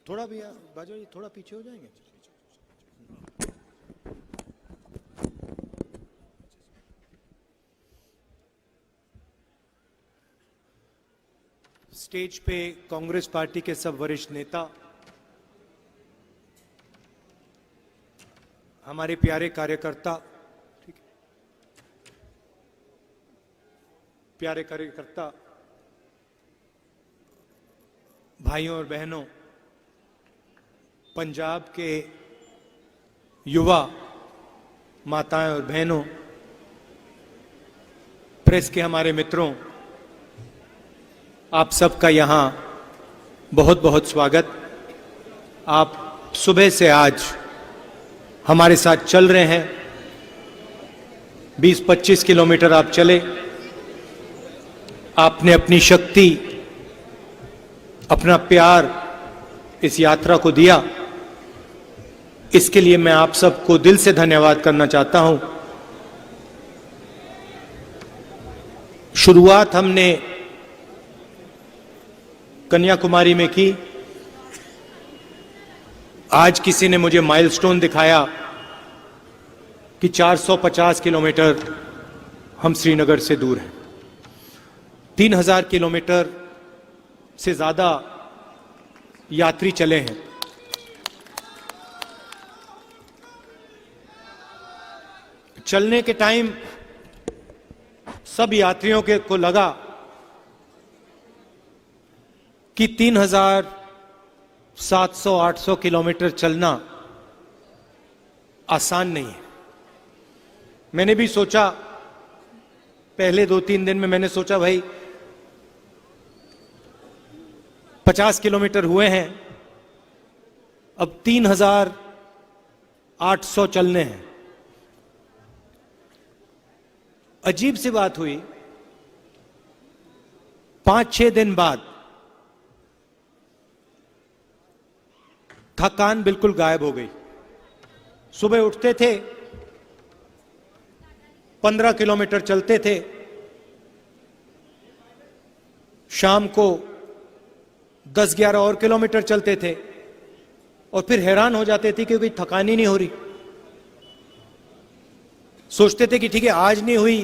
थोड़ा भी बाजू जी, थोड़ा पीछे हो जाएंगे। स्टेज पे कांग्रेस पार्टी के सब वरिष्ठ नेता, हमारे प्यारे कार्यकर्ता, ठीक है, प्यारे कार्यकर्ता भाइयों और बहनों, पंजाब के युवा माताएं और बहनों, प्रेस के हमारे मित्रों, आप सबका यहां बहुत बहुत स्वागत। आप सुबह से आज हमारे साथ चल रहे हैं। 20-25 किलोमीटर आप चले। आपने अपनी शक्ति, अपना प्यार इस यात्रा को दिया। इसके लिए मैं आप सबको दिल से धन्यवाद करना चाहता हूं। शुरुआत हमने कन्याकुमारी में की। आज किसी ने मुझे माइलस्टोन दिखाया कि 450 किलोमीटर हम श्रीनगर से दूर हैं। 3000 किलोमीटर से ज्यादा यात्री चले हैं। चलने के टाइम सब यात्रियों को लगा कि 3700-800 किलोमीटर चलना आसान नहीं है। मैंने भी सोचा, पहले 2-3 दिन में मैंने सोचा भाई 50 किलोमीटर हुए हैं, अब 3800 चलने हैं। अजीब सी बात हुई, 5-6 दिन बाद थकान बिल्कुल गायब हो गई। सुबह उठते थे, 15 किलोमीटर चलते थे, शाम को 10-11 और किलोमीटर चलते थे और फिर हैरान हो जाते थे क्योंकि थकान ही नहीं हो रही। सोचते थे कि ठीक है, आज नहीं हुई,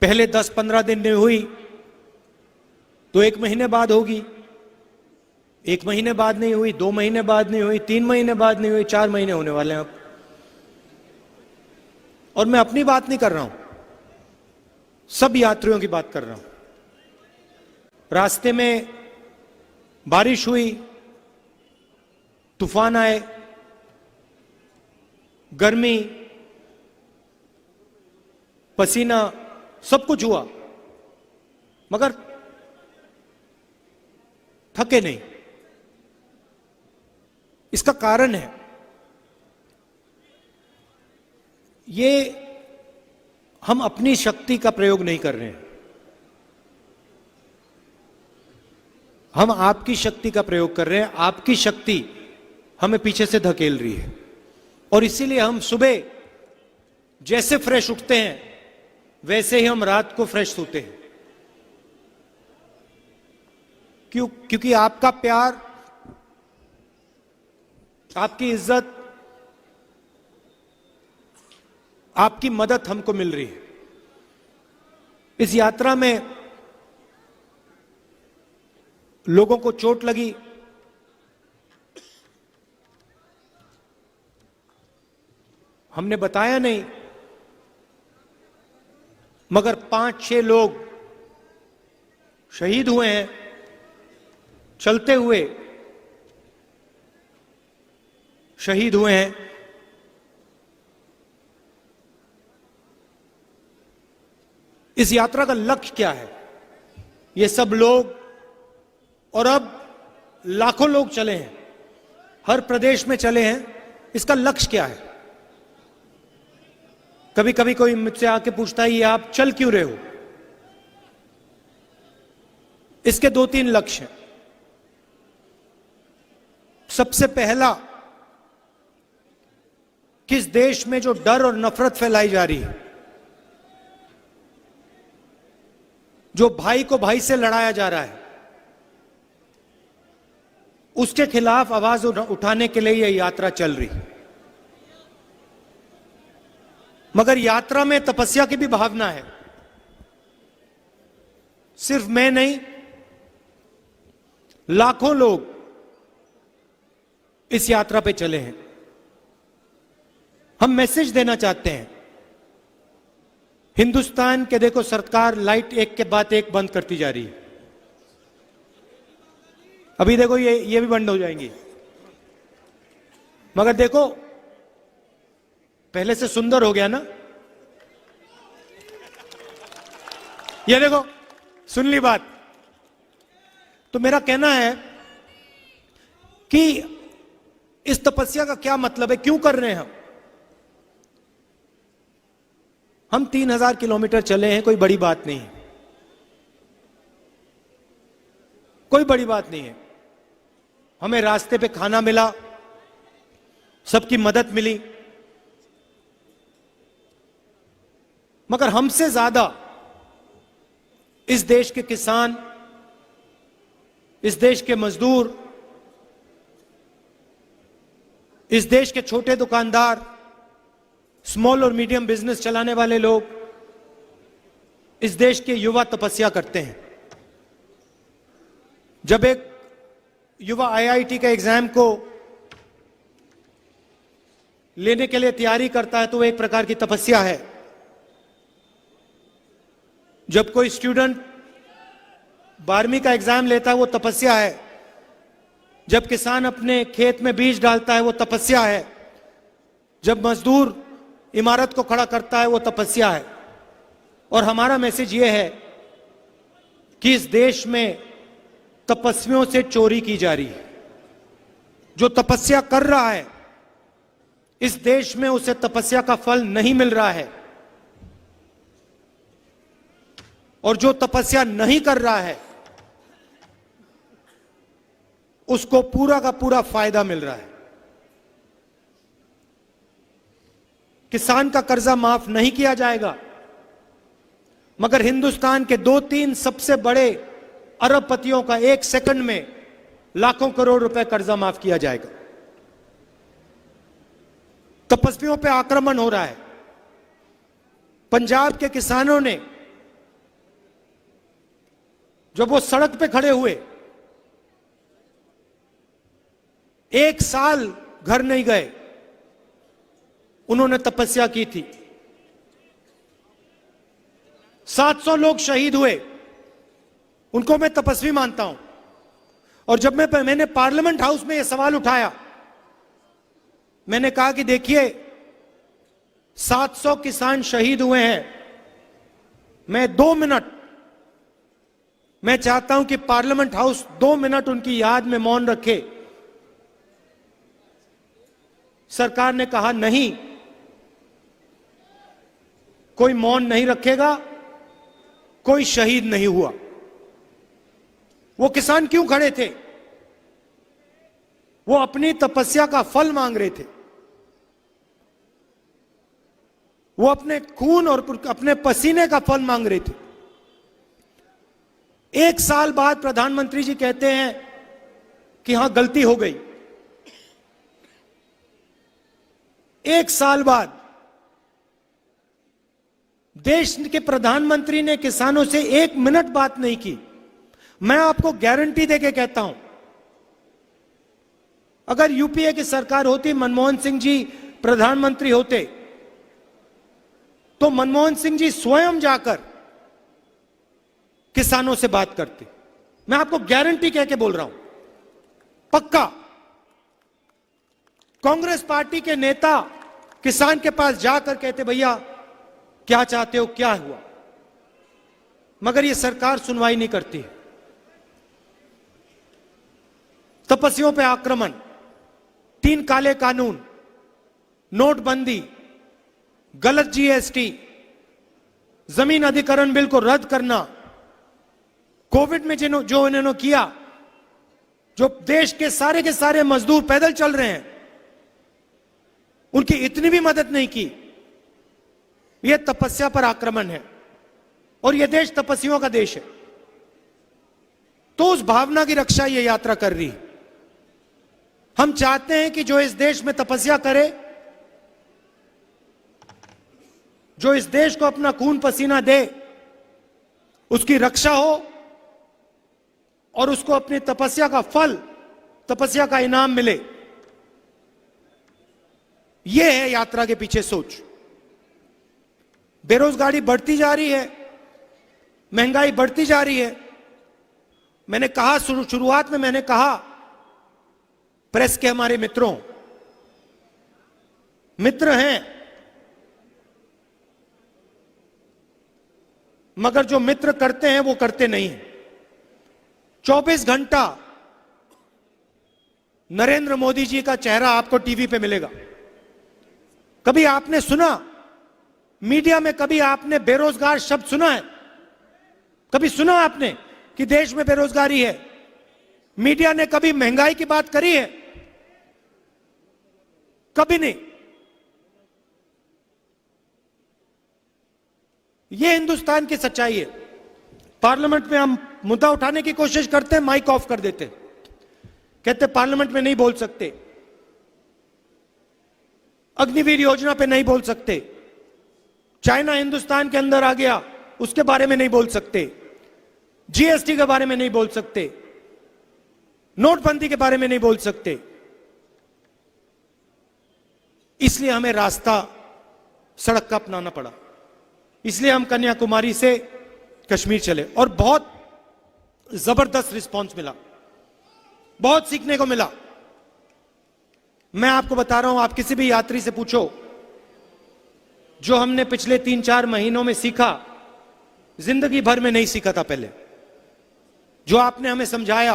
पहले 10-15 दिन नहीं हुई तो 1 महीने बाद होगी, 1 महीने बाद नहीं हुई, 2 महीने बाद नहीं हुई, 3 महीने बाद नहीं हुई, 4 महीने होने वाले हैं अब। और मैं अपनी बात नहीं कर रहा हूं, सब यात्रियों की बात कर रहा हूं। रास्ते में बारिश हुई, तूफान आए, गर्मी, पसीना, सब कुछ हुआ, मगर थके नहीं। इसका कारण है ये हम अपनी शक्ति का प्रयोग नहीं कर रहे हैं, हम आपकी शक्ति का प्रयोग कर रहे हैं। आपकी शक्ति हमें पीछे से धकेल रही है और इसीलिए हम सुबह जैसे फ्रेश उठते हैं वैसे ही हम रात को फ्रेश सोते हैं। क्योंकि आपका प्यार, आपकी इज्जत, आपकी मदद हमको मिल रही है। इस यात्रा में लोगों को चोट लगी, हमने बताया नहीं, मगर 5-6 लोग शहीद हुए हैं चलते हुए, शहीद हुए हैं। इस यात्रा का लक्ष्य क्या है? ये सब लोग और अब लाखों लोग चले हैं, हर प्रदेश में चले हैं। इसका लक्ष्य क्या है? कभी कभी कोई मुझसे आके पूछता है ये आप चल क्यों रहे हो? इसके 2-3 लक्ष्य हैं। सबसे पहला, किस देश में जो डर और नफरत फैलाई जा रही है, जो भाई को भाई से लड़ाया जा रहा है, उसके खिलाफ आवाज उठाने के लिए यह यात्रा चल रही। मगर यात्रा में तपस्या की भी भावना है। सिर्फ मैं नहीं, लाखों लोग इस यात्रा पे चले हैं। हम मैसेज देना चाहते हैं हिंदुस्तान के। देखो, सरकार लाइट एक के बाद एक बंद करती जा रही है। अभी देखो ये भी बंद हो जाएंगी। मगर देखो, पहले से सुंदर हो गया ना। ये देखो, सुन ली बात। तो मेरा कहना है कि इस तपस्या का क्या मतलब है, क्यों कर रहे हैं हम 3000 किलोमीटर चले हैं। कोई बड़ी बात नहीं है, कोई बड़ी बात नहीं है। हमें रास्ते पे खाना मिला, सबकी मदद मिली। मगर हमसे ज्यादा इस देश के किसान, इस देश के मजदूर, इस देश के छोटे दुकानदार, स्मॉल और मीडियम बिजनेस चलाने वाले लोग, इस देश के युवा तपस्या करते हैं। जब एक युवा आईआईटी के एग्जाम को लेने के लिए तैयारी करता है तो वो एक प्रकार की तपस्या है। जब कोई स्टूडेंट 12वीं का एग्जाम लेता है वो तपस्या है। जब किसान अपने खेत में बीज डालता है वो तपस्या है। जब मजदूर इमारत को खड़ा करता है वो तपस्या है। और हमारा मैसेज ये है कि इस देश में तपस्वियों से चोरी की जा रही है। जो तपस्या कर रहा है इस देश में उसे तपस्या का फल नहीं मिल रहा है, और जो तपस्या नहीं कर रहा है उसको पूरा का पूरा फायदा मिल रहा है। किसान का कर्जा माफ नहीं किया जाएगा, मगर हिंदुस्तान के 2-3 सबसे बड़े अरबपतियों का 1 सेकंड में लाखों करोड़ रुपए कर्जा माफ किया जाएगा। तपस्वियों पे आक्रमण हो रहा है। पंजाब के किसानों ने जब वो सड़क पे खड़े हुए, 1 साल घर नहीं गए, उन्होंने तपस्या की थी। 700 लोग शहीद हुए, उनको मैं तपस्वी मानता हूं। और जब मैंने पार्लियामेंट हाउस में यह सवाल उठाया, मैंने कहा कि देखिए 700 किसान शहीद हुए हैं, मैं 2 मिनट मैं चाहता हूं कि पार्लियामेंट हाउस 2 मिनट उनकी याद में मौन रखे। सरकार ने कहा नहीं, कोई मौन नहीं रखेगा, कोई शहीद नहीं हुआ। वो किसान क्यों खड़े थे? वो अपनी तपस्या का फल मांग रहे थे। वो अपने खून और अपने पसीने का फल मांग रहे थे। 1 साल बाद प्रधानमंत्री जी कहते हैं कि हां गलती हो गई। 1 साल बाद देश के प्रधानमंत्री ने किसानों से 1 मिनट बात नहीं की। मैं आपको गारंटी देके कहता हूं, अगर यूपीए की सरकार होती, मनमोहन सिंह जी प्रधानमंत्री होते, तो मनमोहन सिंह जी स्वयं जाकर किसानों से बात करते। मैं आपको गारंटी कह के बोल रहा हूं, पक्का। कांग्रेस पार्टी के नेता किसान के पास जाकर कहते, भैया क्या चाहते हो, क्या हुआ? मगर यह सरकार सुनवाई नहीं करती। तपस्वियों पे आक्रमण, 3 काले कानून, नोटबंदी, गलत जीएसटी, जमीन अधिग्रहण बिल को रद्द करना, कोविड में जो इन्होंने किया, जो देश के सारे मजदूर पैदल चल रहे हैं, उनकी इतनी भी मदद नहीं की। यह तपस्या पर आक्रमण है, और यह देश तपस्वियों का देश है। तो उस भावना की रक्षा यह यात्रा कर रही है। हम चाहते हैं कि जो इस देश में तपस्या करे, जो इस देश को अपना खून पसीना दे, उसकी रक्षा हो और उसको अपनी तपस्या का फल, तपस्या का इनाम मिले। यह है यात्रा के पीछे सोच। बेरोजगारी बढ़ती जा रही है, महंगाई बढ़ती जा रही है। मैंने कहा शुरुआत में, मैंने कहा प्रेस के हमारे मित्रों, मित्र हैं, मगर जो मित्र करते हैं वो करते नहीं हैं। 24 घंटा नरेंद्र मोदी जी का चेहरा आपको टीवी पे मिलेगा। कभी आपने सुना मीडिया में, कभी आपने बेरोजगार शब्द सुना है? कभी सुना आपने कि देश में बेरोजगारी है? मीडिया ने कभी महंगाई की बात करी है? कभी नहीं। यह हिंदुस्तान की सच्चाई है। पार्लियामेंट में हम मुद्दा उठाने की कोशिश करते हैं, माइक ऑफ कर देते, कहते पार्लियामेंट में नहीं बोल सकते, अग्निवीर योजना पे नहीं बोल सकते, चाइना हिंदुस्तान के अंदर आ गया उसके बारे में नहीं बोल सकते, जीएसटी के बारे में नहीं बोल सकते, नोटबंदी के बारे में नहीं बोल सकते। इसलिए हमें रास्ता सड़क का अपनाना पड़ा। इसलिए हम कन्याकुमारी से कश्मीर चले और बहुत जबरदस्त रिस्पांस मिला, बहुत सीखने को मिला। मैं आपको बता रहा हूं, आप किसी भी यात्री से पूछो, जो हमने पिछले 3-4 महीनों में सीखा, जिंदगी भर में नहीं सीखा था पहले। जो आपने हमें समझाया,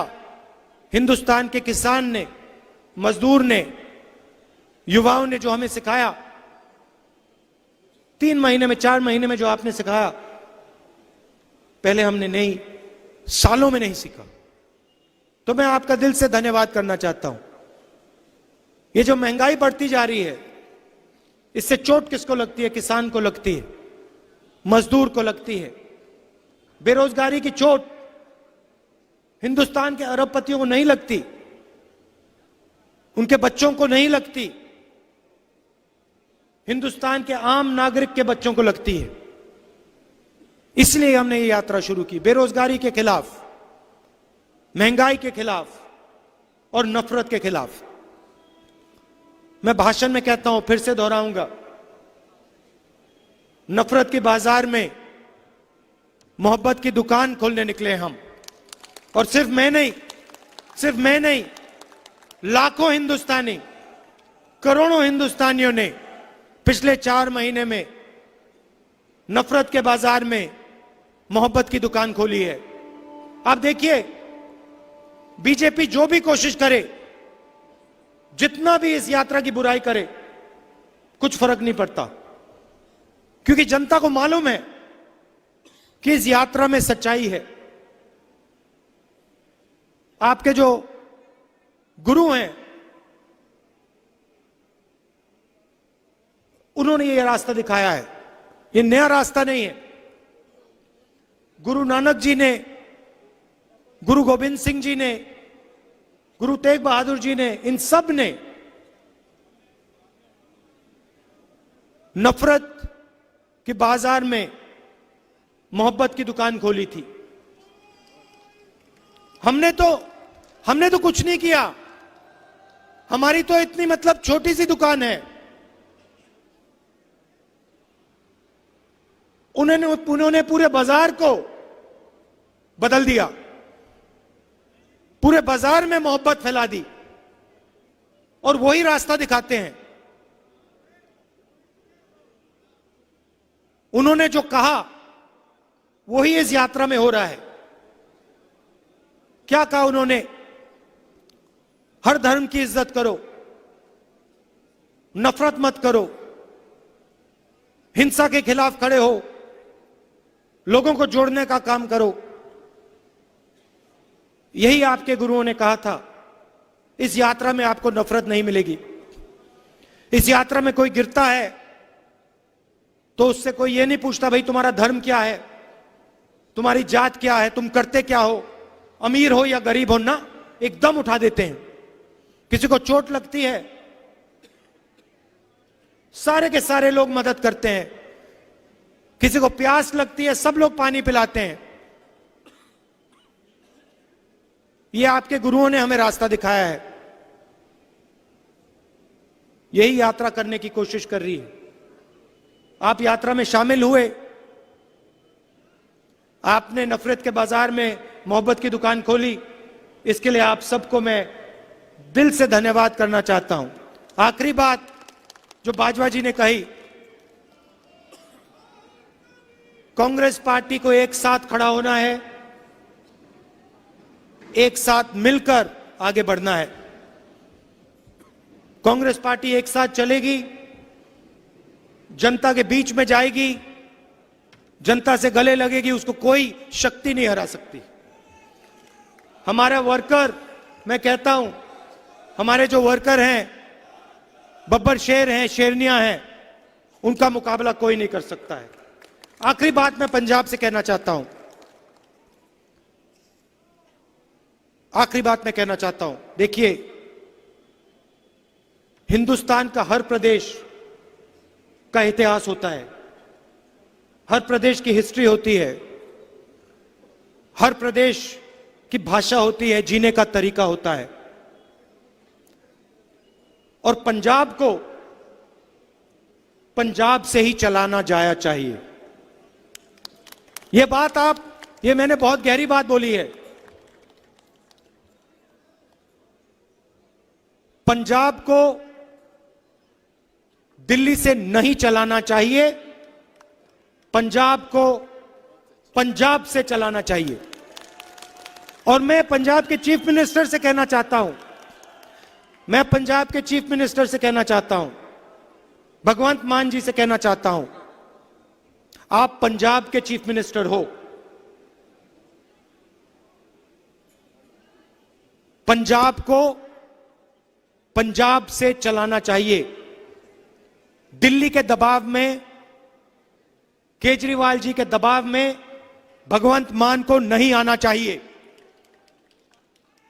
हिंदुस्तान के किसान ने, मजदूर ने, युवाओं ने जो हमें सिखाया, 3 महीने में, 4 महीने में जो आपने सिखाया, पहले हमने नहीं, सालों में नहीं सीखा। तो मैं आपका दिल से धन्यवाद करना चाहता हूं। ये जो महंगाई बढ़ती जा रही है, इससे चोट किसको लगती है? किसान को लगती है, मजदूर को लगती है। बेरोजगारी की चोट हिंदुस्तान के अरबपतियों को नहीं लगती, उनके बच्चों को नहीं लगती, हिंदुस्तान के आम नागरिक के बच्चों को लगती है। इसलिए हमने ये यात्रा शुरू की, बेरोजगारी के खिलाफ, महंगाई के खिलाफ और नफरत के खिलाफ। मैं भाषण में कहता हूं, फिर से दोहराऊंगा, नफरत के बाजार में मोहब्बत की दुकान खोलने निकले हम। और सिर्फ मैं नहीं, लाखों हिंदुस्तानी, करोड़ों हिंदुस्तानियों ने पिछले 4 महीने में नफरत के बाजार में मोहब्बत की दुकान खोली है। आप देखिए, बीजेपी जो भी कोशिश करे, जितना भी इस यात्रा की बुराई करे, कुछ फर्क नहीं पड़ता, क्योंकि जनता को मालूम है कि इस यात्रा में सच्चाई है। आपके जो गुरु हैं, उन्होंने ये रास्ता दिखाया है, ये नया रास्ता नहीं है। गुरु नानक जी ने, गुरु गोविंद सिंह जी ने, गुरु तेग बहादुर जी ने, इन सब ने नफरत के बाजार में मोहब्बत की दुकान खोली थी। हमने तो कुछ नहीं किया, हमारी तो इतनी मतलब छोटी सी दुकान है। उन्होंने पूरे बाजार को बदल दिया, पूरे बाजार में मोहब्बत फैला दी और वही रास्ता दिखाते हैं। उन्होंने जो कहा वही इस यात्रा में हो रहा है। क्या कहा उन्होंने? हर धर्म की इज्जत करो, नफरत मत करो, हिंसा के खिलाफ खड़े हो, लोगों को जोड़ने का काम करो। यही आपके गुरुओं ने कहा था। इस यात्रा में आपको नफरत नहीं मिलेगी। इस यात्रा में कोई गिरता है तो उससे कोई ये नहीं पूछता भाई तुम्हारा धर्म क्या है, तुम्हारी जात क्या है, तुम करते क्या हो, अमीर हो या गरीब हो, ना, एकदम उठा देते हैं। किसी को चोट लगती है, सारे के सारे लोग मदद करते हैं। किसी को प्यास लगती है, सब लोग पानी पिलाते हैं। ये आपके गुरुओं ने हमें रास्ता दिखाया है। यही यात्रा करने की कोशिश कर रही है। आप यात्रा में शामिल हुए, आपने नफरत के बाजार में मोहब्बत की दुकान खोली, इसके लिए आप सबको मैं दिल से धन्यवाद करना चाहता हूं। आखिरी बात जो बाजवा जी ने कही, कांग्रेस पार्टी को एक साथ खड़ा होना है, एक साथ मिलकर आगे बढ़ना है। कांग्रेस पार्टी एक साथ चलेगी, जनता के बीच में जाएगी, जनता से गले लगेगी, उसको कोई शक्ति नहीं हरा सकती। हमारा वर्कर, मैं कहता हूं, हमारे जो वर्कर हैं, बब्बर शेर हैं, शेरनियां हैं, उनका मुकाबला कोई नहीं कर सकता है। आखिरी बात मैं पंजाब से कहना चाहता हूं, आखिरी बात मैं कहना चाहता हूं। देखिए, हिंदुस्तान का हर प्रदेश का इतिहास होता है, हर प्रदेश की हिस्ट्री होती है, हर प्रदेश की भाषा होती है, जीने का तरीका होता है। और पंजाब को पंजाब से ही चलाना जाया चाहिए। ये मैंने बहुत गहरी बात बोली है। पंजाब को दिल्ली से नहीं चलाना चाहिए, पंजाब को पंजाब से चलाना चाहिए। और मैं पंजाब के चीफ मिनिस्टर से कहना चाहता हूं, मैं पंजाब के चीफ मिनिस्टर से कहना चाहता हूं, भगवंत मान जी से कहना चाहता हूं, आप पंजाब के चीफ मिनिस्टर हो, पंजाब को पंजाब से चलाना चाहिए। दिल्ली के दबाव में, केजरीवाल जी के दबाव में भगवंत मान को नहीं आना चाहिए।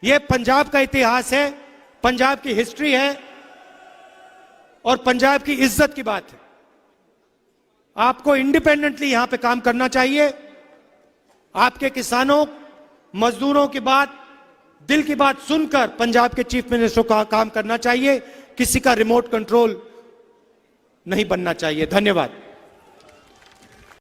यह पंजाब का इतिहास है, पंजाब की हिस्ट्री है और पंजाब की इज्जत की बात है। आपको इंडिपेंडेंटली यहां पे काम करना चाहिए। आपके किसानों, मजदूरों की बात, दिल की बात सुनकर पंजाब के चीफ मिनिस्टर का काम करना चाहिए। किसी का रिमोट कंट्रोल नहीं बनना चाहिए। धन्यवाद।